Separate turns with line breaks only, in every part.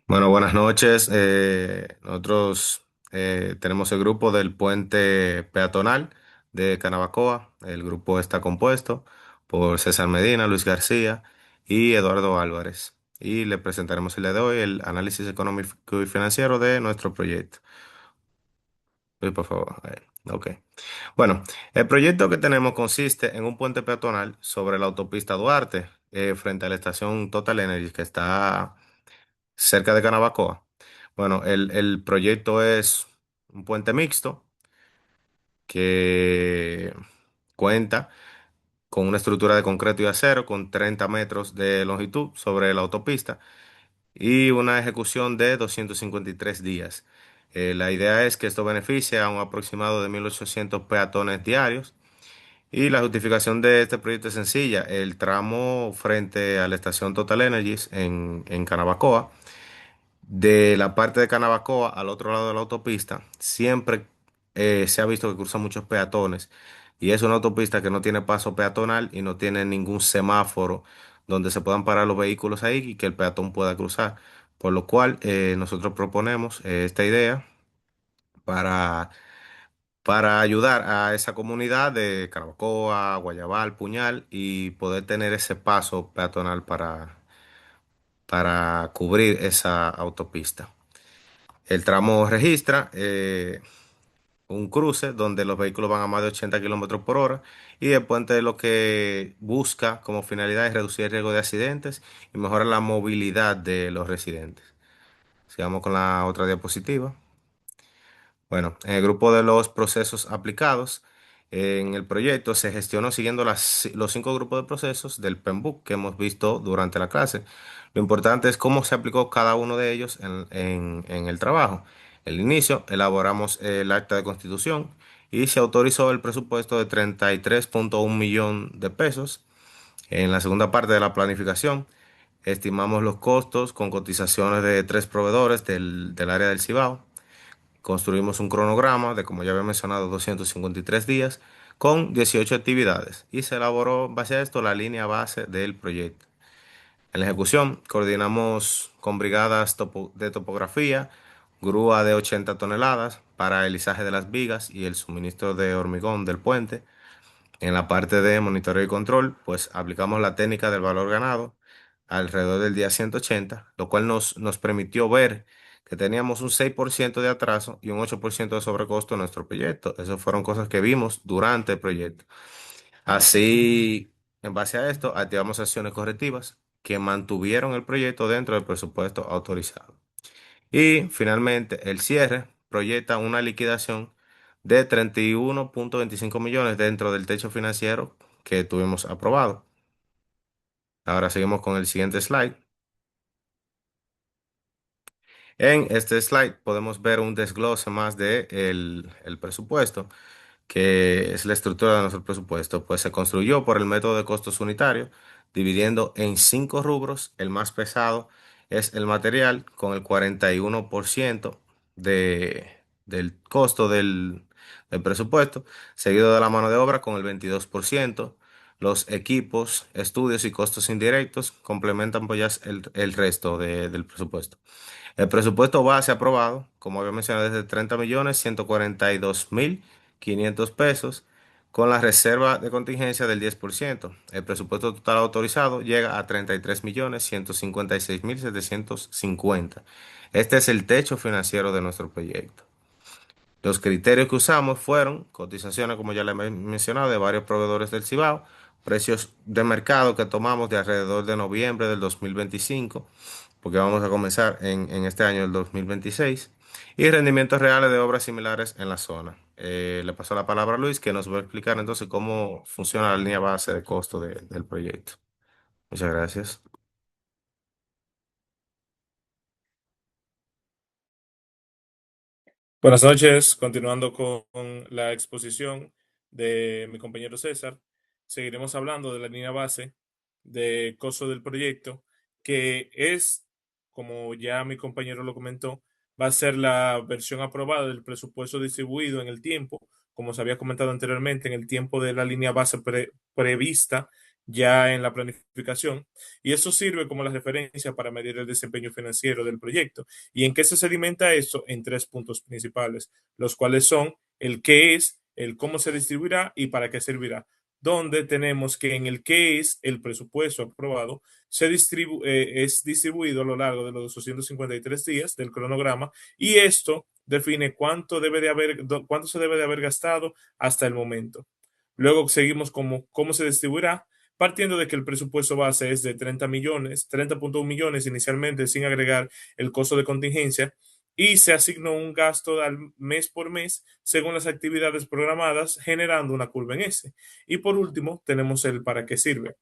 Bueno, buenas noches. Nosotros tenemos el grupo del puente peatonal de Canabacoa. El grupo está compuesto por César Medina, Luis García y Eduardo Álvarez. Y le presentaremos el día de hoy el análisis económico y financiero de nuestro proyecto. Luis, por favor. Ok. Bueno, el proyecto que tenemos consiste en un puente peatonal sobre la autopista Duarte, frente a la estación Total Energy, que está cerca de Canabacoa. Bueno, el proyecto es un puente mixto que cuenta con una estructura de concreto y acero con 30 metros de longitud sobre la autopista y una ejecución de 253 días. La idea es que esto beneficie a un aproximado de 1.800 peatones diarios. Y la justificación de este proyecto es sencilla. El tramo frente a la estación Total Energies en Canabacoa, de la parte de Canabacoa al otro lado de la autopista, siempre se ha visto que cruzan muchos peatones y es una autopista que no tiene paso peatonal y no tiene ningún semáforo donde se puedan parar los vehículos ahí y que el peatón pueda cruzar. Por lo cual nosotros proponemos esta idea para, para ayudar a esa comunidad de Canabacoa, Guayabal, Puñal y poder tener ese paso peatonal para cubrir esa autopista. El tramo registra un cruce donde los vehículos van a más de 80 kilómetros por hora y el puente lo que busca como finalidad es reducir el riesgo de accidentes y mejorar la movilidad de los residentes. Sigamos con la otra diapositiva. Bueno, en el grupo de los procesos aplicados, en el proyecto se gestionó siguiendo los 5 grupos de procesos del PEMBOK que hemos visto durante la clase. Lo importante es cómo se aplicó cada uno de ellos en el trabajo. En el inicio, elaboramos el acta de constitución y se autorizó el presupuesto de 33,1 millón de pesos. En la segunda parte de la planificación, estimamos los costos con cotizaciones de 3 proveedores del área del Cibao. Construimos un cronograma de, como ya había mencionado, 253 días con 18 actividades y se elaboró en base a esto la línea base del proyecto. En la ejecución, coordinamos con brigadas de topografía, grúa de 80 toneladas para el izaje de las vigas y el suministro de hormigón del puente. En la parte de monitoreo y control, pues aplicamos la técnica del valor ganado alrededor del día 180, lo cual nos permitió ver que teníamos un 6% de atraso y un 8% de sobrecosto en nuestro proyecto. Esas fueron cosas que vimos durante el proyecto. Así, en base a esto, activamos acciones correctivas que mantuvieron el proyecto dentro del presupuesto autorizado. Y finalmente, el cierre proyecta una liquidación de 31,25 millones dentro del techo financiero que tuvimos aprobado. Ahora seguimos con el siguiente slide. En este slide podemos ver un desglose más de el presupuesto, que es la estructura de nuestro presupuesto, pues se construyó por el método de costos unitarios, dividiendo en 5 rubros. El más pesado es el material, con el 41% del costo del presupuesto, seguido de la mano de obra con el 22%. Los equipos, estudios y costos indirectos complementan pues ya el resto del presupuesto. El presupuesto base aprobado, como había mencionado, es de 30.142.500 pesos, con la reserva de contingencia del 10%. El presupuesto total autorizado llega a 33.156.750. Este es el techo financiero de nuestro proyecto. Los criterios que usamos fueron cotizaciones, como ya le he mencionado, de varios proveedores del Cibao, precios de mercado que tomamos de alrededor de noviembre del 2025, porque vamos a comenzar en este año, el 2026, y rendimientos reales de obras similares en la zona. Le paso la palabra a Luis, que nos va a explicar entonces cómo funciona la línea base de costo del proyecto. Muchas gracias.
Buenas noches, continuando con la exposición de mi compañero César, seguiremos hablando de la línea base de costo del proyecto, que es, como ya mi compañero lo comentó, va a ser la versión aprobada del presupuesto distribuido en el tiempo, como se había comentado anteriormente, en el tiempo de la línea base prevista ya en la planificación, y eso sirve como la referencia para medir el desempeño financiero del proyecto. ¿Y en qué se sedimenta esto? En tres puntos principales, los cuales son el qué es, el cómo se distribuirá y para qué servirá. Donde tenemos que en el qué es el presupuesto aprobado es distribuido a lo largo de los 253 días del cronograma, y esto define cuánto se debe de haber gastado hasta el momento. Luego seguimos como cómo se distribuirá, partiendo de que el presupuesto base es de 30 millones, 30.1 millones inicialmente sin agregar el costo de contingencia, y se asignó un gasto al mes por mes según las actividades programadas, generando una curva en S. Y por último, tenemos el para qué sirve,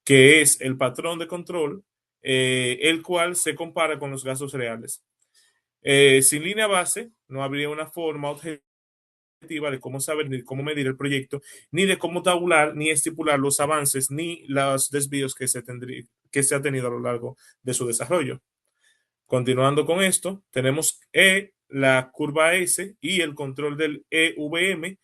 que es el patrón de control, el cual se compara con los gastos reales. Sin línea base, no habría una forma objetiva de cómo saber ni cómo medir el proyecto, ni de cómo tabular, ni estipular los avances, ni los desvíos que se ha tenido a lo largo de su desarrollo. Continuando con esto, tenemos la curva S y el control del EVM,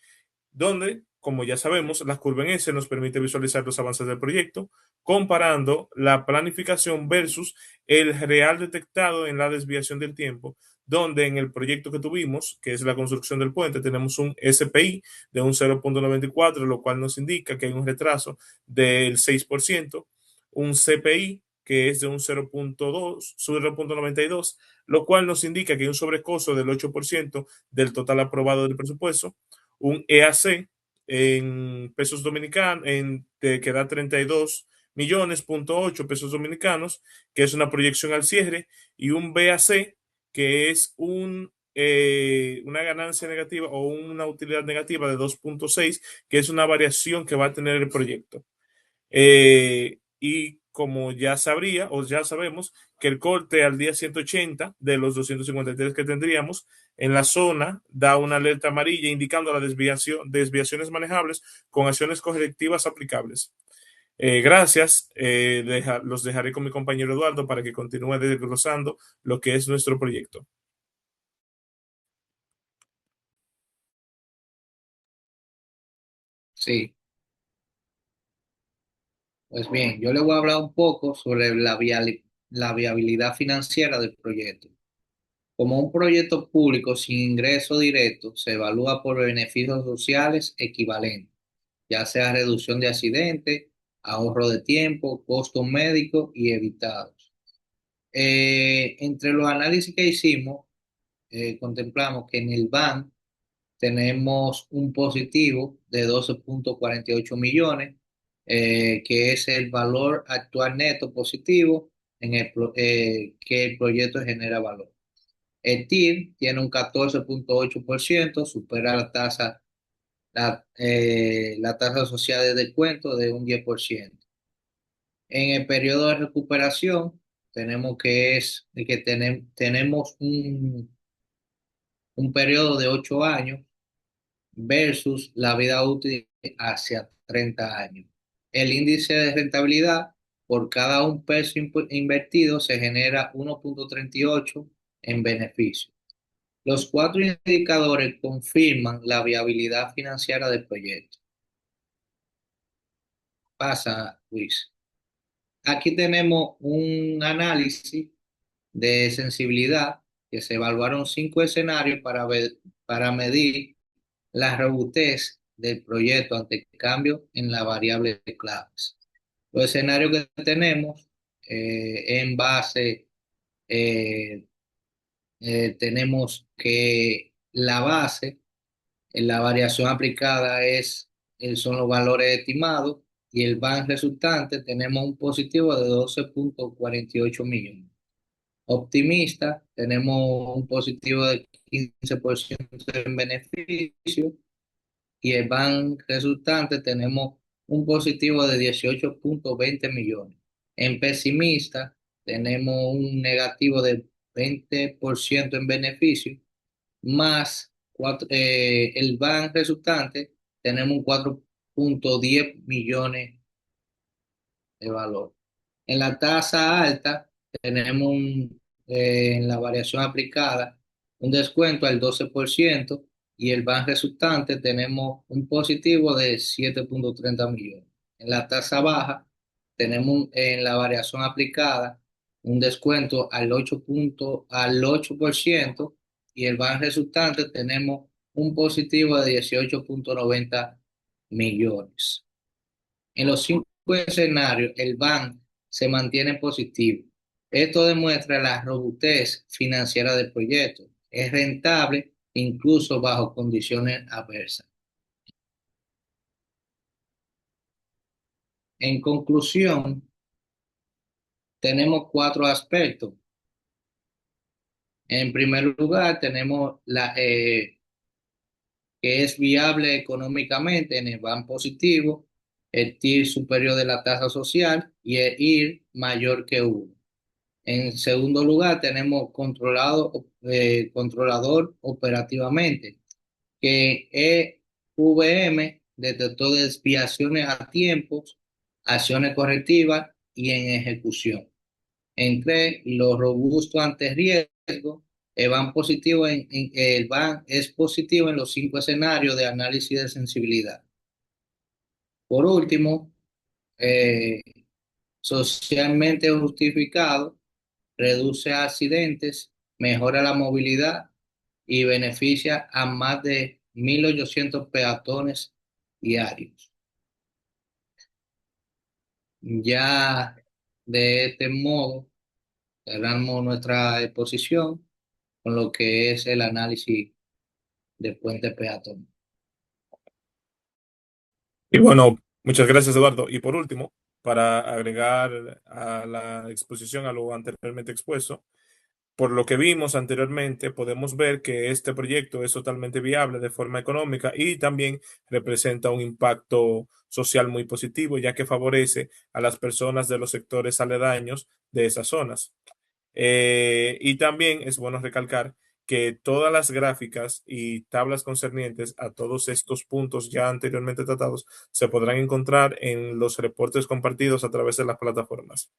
donde, como ya sabemos, la curva en S nos permite visualizar los avances del proyecto, comparando la planificación versus el real detectado en la desviación del tiempo, donde en el proyecto que tuvimos, que es la construcción del puente, tenemos un SPI de un 0.94, lo cual nos indica que hay un retraso del 6%, un CPI que es de un 0.92, lo cual nos indica que hay un sobrecosto del 8% del total aprobado del presupuesto, un EAC en pesos dominicanos, que da 32 millones, pesos dominicanos, que es una proyección al cierre, y un BAC, que es una ganancia negativa o una utilidad negativa de 2.6, que es una variación que va a tener el proyecto. Y como ya sabría o ya sabemos que el corte al día 180 de los 253 que tendríamos en la zona da una alerta amarilla indicando la desviaciones manejables con acciones correctivas aplicables. Gracias, los dejaré con mi compañero Eduardo para que continúe desglosando lo que es nuestro proyecto.
Sí, pues bien, yo le voy a hablar un poco sobre la viabilidad financiera del proyecto. Como un proyecto público sin ingreso directo, se evalúa por beneficios sociales equivalentes, ya sea reducción de accidentes, ahorro de tiempo, costos médicos y evitados. Entre los análisis que hicimos, contemplamos que en el BAN tenemos un positivo de 12.48 millones, que es el valor actual neto positivo que el proyecto genera valor. El TIR tiene un 14.8%, supera la tasa asociada de descuento de un 10%. En el periodo de recuperación, tenemos un periodo de 8 años versus la vida útil hacia 30 años. El índice de rentabilidad por cada un peso invertido se genera 1.38 en beneficio. Los cuatro indicadores confirman la viabilidad financiera del proyecto. Pasa, Luis. Aquí tenemos un análisis de sensibilidad que se evaluaron 5 escenarios para medir la robustez del proyecto ante cambios en las variables claves. Los escenarios que tenemos en base, eh, tenemos que la base, en la variación aplicada son los valores estimados, y el BAN resultante tenemos un positivo de 12.48 millones. Optimista, tenemos un positivo de 15% en beneficio, y el BAN resultante tenemos un positivo de 18.20 millones. En pesimista, tenemos un negativo de 20% en beneficio, más el BAN resultante, tenemos un 4.10 millones de valor. En la tasa alta, tenemos en la variación aplicada un descuento al 12%, y el BAN resultante tenemos un positivo de 7.30 millones. En la tasa baja tenemos en la variación aplicada un descuento al 8% y el ban resultante tenemos un positivo de 18,90 millones. En los cinco escenarios, el ban se mantiene positivo. Esto demuestra la robustez financiera del proyecto. Es rentable incluso bajo condiciones adversas. En conclusión, tenemos cuatro aspectos. En primer lugar, tenemos que es viable económicamente en el ban positivo, el TIR superior de la tasa social y el IR mayor que 1. En segundo lugar, tenemos controlador operativamente, que EVM detectó desviaciones a tiempos, acciones correctivas y en ejecución. Entre los robustos ante riesgo, el BAN es positivo en los cinco escenarios de análisis de sensibilidad. Por último, eh, socialmente justificado, reduce accidentes, mejora la movilidad y beneficia a más de 1.800 peatones diarios. Ya de este modo, cerramos nuestra exposición con lo que es el análisis de puente peatonal.
Y bueno, muchas gracias, Eduardo. Y por último, para agregar a la exposición a lo anteriormente expuesto, por lo que vimos anteriormente, podemos ver que este proyecto es totalmente viable de forma económica y también representa un impacto social muy positivo, ya que favorece a las personas de los sectores aledaños de esas zonas. Y también es bueno recalcar que todas las gráficas y tablas concernientes a todos estos puntos ya anteriormente tratados se podrán encontrar en los reportes compartidos a través de las plataformas.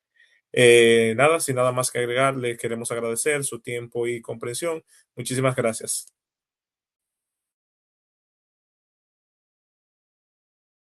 Nada, sin nada más que agregar, le queremos agradecer su tiempo y comprensión. Muchísimas gracias.